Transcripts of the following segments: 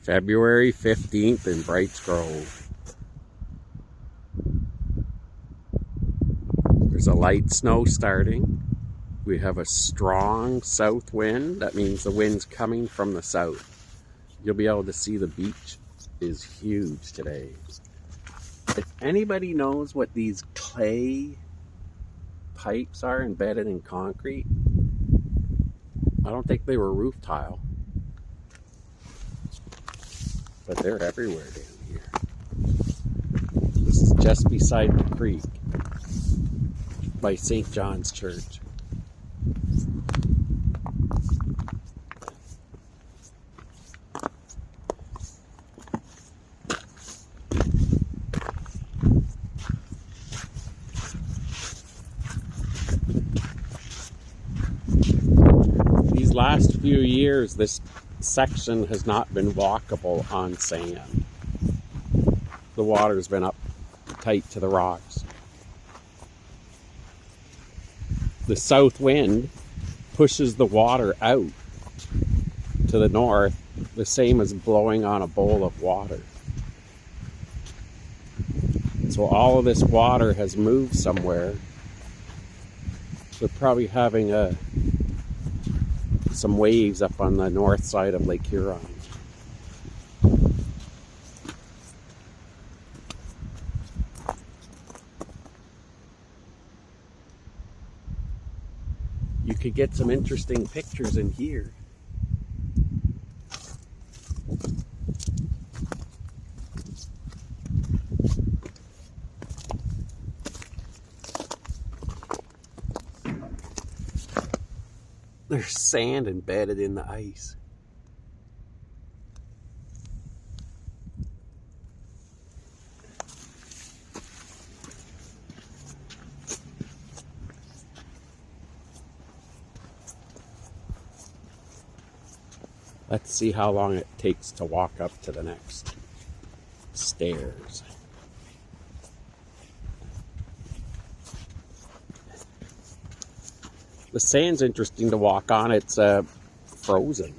February 15th in Brights Grove. There's a light snow starting. We have a strong south wind. That means the wind's coming from the south. You'll be able to see the beach is huge today. If anybody knows what these clay pipes are embedded in concrete, I don't think they were roof tile, but they're everywhere down here. This is just beside the creek by St. John's Church. These last few years, this section has not been walkable on sand. The water's been up tight to the rocks. The south wind pushes the water out to the north, the same as blowing on a bowl of water. So all of this water has moved somewhere. We're probably having some waves up on the north side of Lake Huron. You could get some interesting pictures in here. There's sand embedded in the ice. Let's see how long it takes to walk up to the next stairs. The sand's interesting to walk on. It's frozen.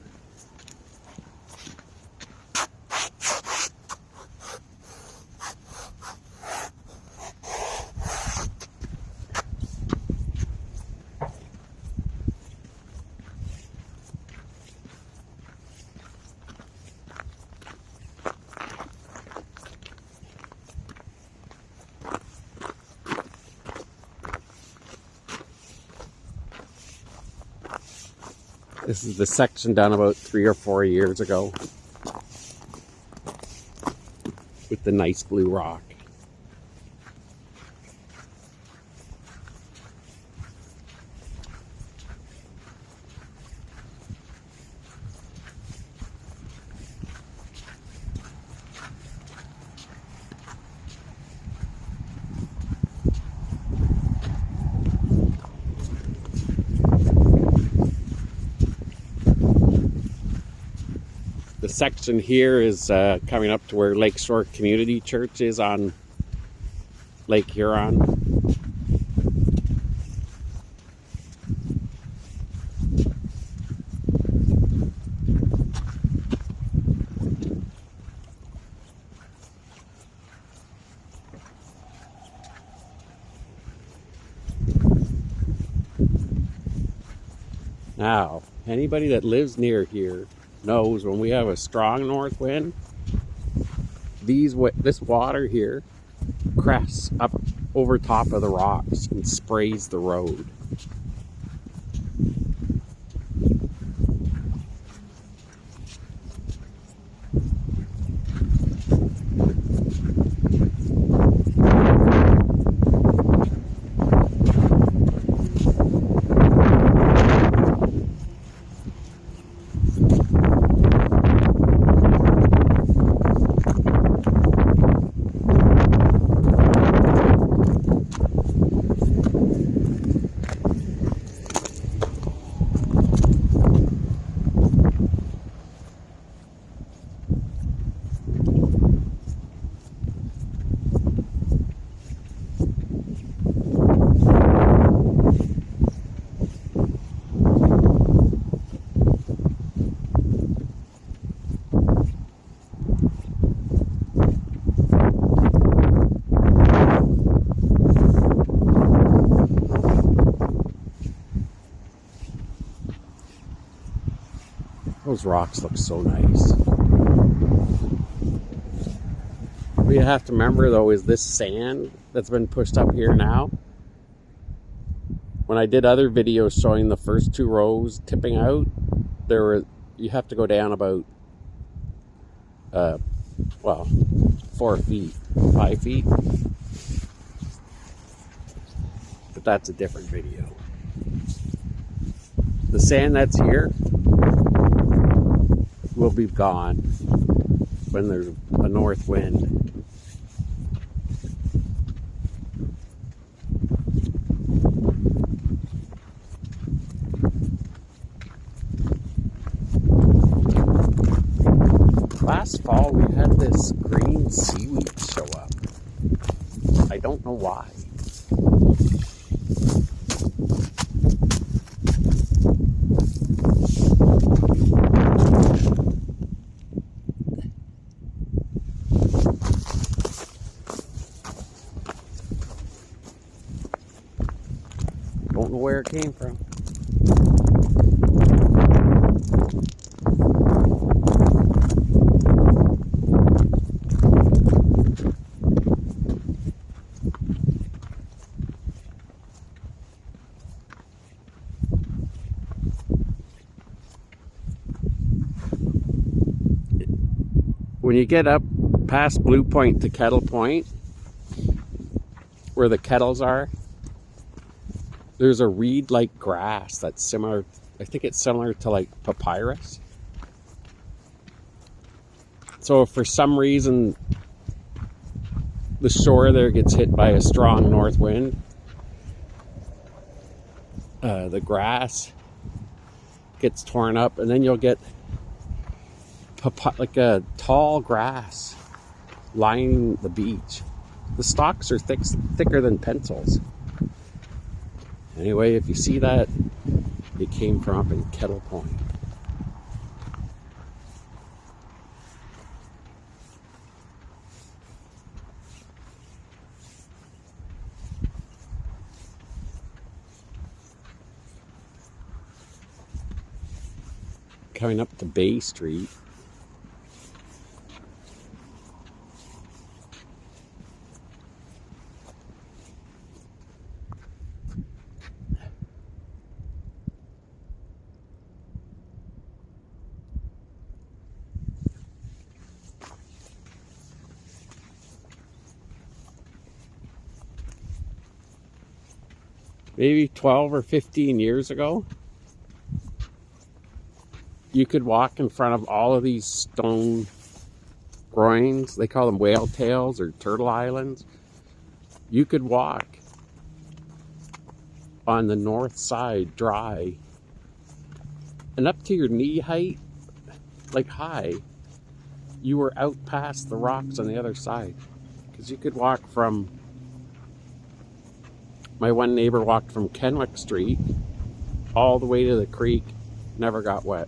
This is the section done about 3 or 4 years ago with the nice blue rock. The section here is coming up to where Lakeshore Community Church is on Lake Huron. Now, anybody that lives near here knows when we have a strong north wind, this water here crests up over top of the rocks and sprays the road. Those rocks look so nice. What you have to remember though is this sand that's been pushed up here now. When I did other videos showing the first 2 rows tipping out, you have to go down about 4 feet, 5 feet. But that's a different video. The sand that's here will be gone when there's a north wind. Last fall we had this green seaweed show up. I don't know why. Don't know where it came from. When you get up past Blue Point to Kettle Point, where the kettles are, there's a reed-like grass that's similar, I think it's similar to like papyrus. So if for some reason the shore there gets hit by a strong north wind, the grass gets torn up, and then you'll get like a tall grass lining the beach. The stalks are thicker than pencils. Anyway, if you see that, it came from up in Kettle Point. Coming up to Bay Street. Maybe 12 or 15 years ago, you could walk in front of all of these stone groins. They call them whale tails or turtle islands. You could walk on the north side dry, and up to your knee height, like high, you were out past the rocks on the other side. Because you could walk from, my one neighbor walked from Kenwick Street all the way to the creek, never got wet.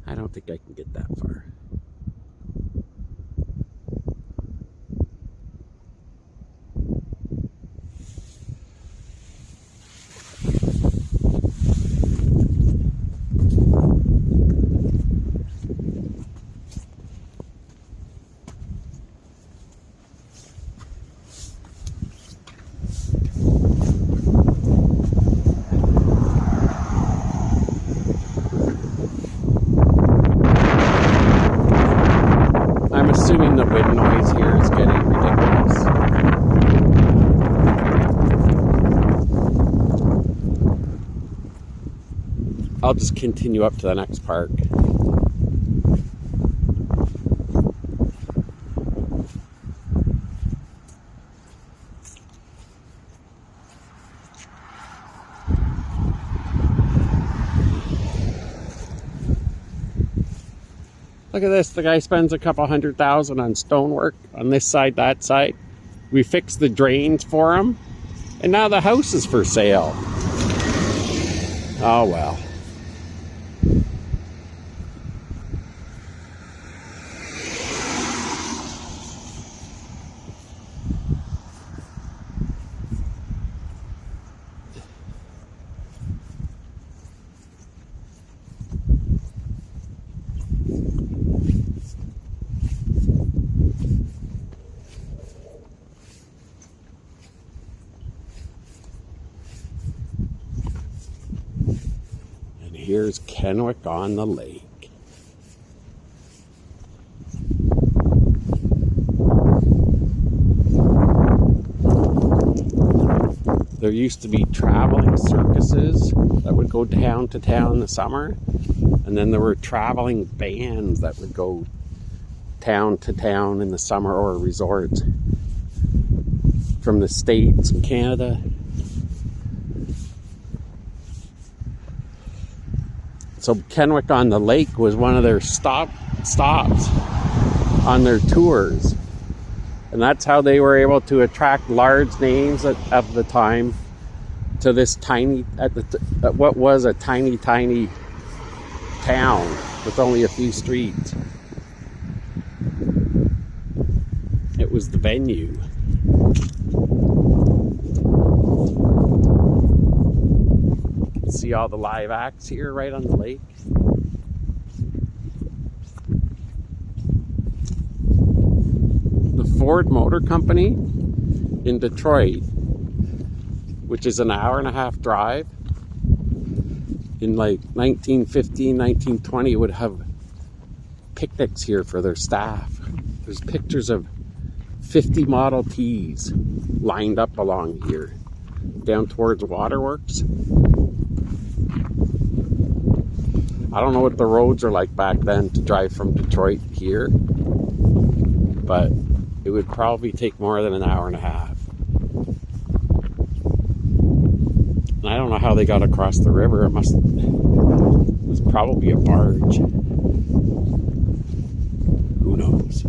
I don't think I can get that far. Assuming the wind noise here is getting ridiculous. I'll just continue up to the next park. Look at this. The guy spends a couple $100,000 on stonework on this side, that side. We fixed the drains for him. And now the house is for sale. Oh well. Here's Kennewick on the Lake. There used to be traveling circuses that would go town to town in the summer, and then there were traveling bands that would go town to town in the summer, or resorts from the States and Canada. So Kennewick on the Lake was one of their stops on their tours. And that's how they were able to attract large names of the time to this tiny, what was a tiny town with only a few streets. It was the venue. See all the live acts here right on the lake. The Ford Motor Company in Detroit, which is an hour-and-a-half drive, in like 1915, 1920 would have picnics here for their staff. There's pictures of 50 Model Ts lined up along here, down towards Waterworks. I don't know what the roads are like back then to drive from Detroit here, but it would probably take more than an hour and a half. And I don't know how they got across the river. It was probably a barge. Who knows?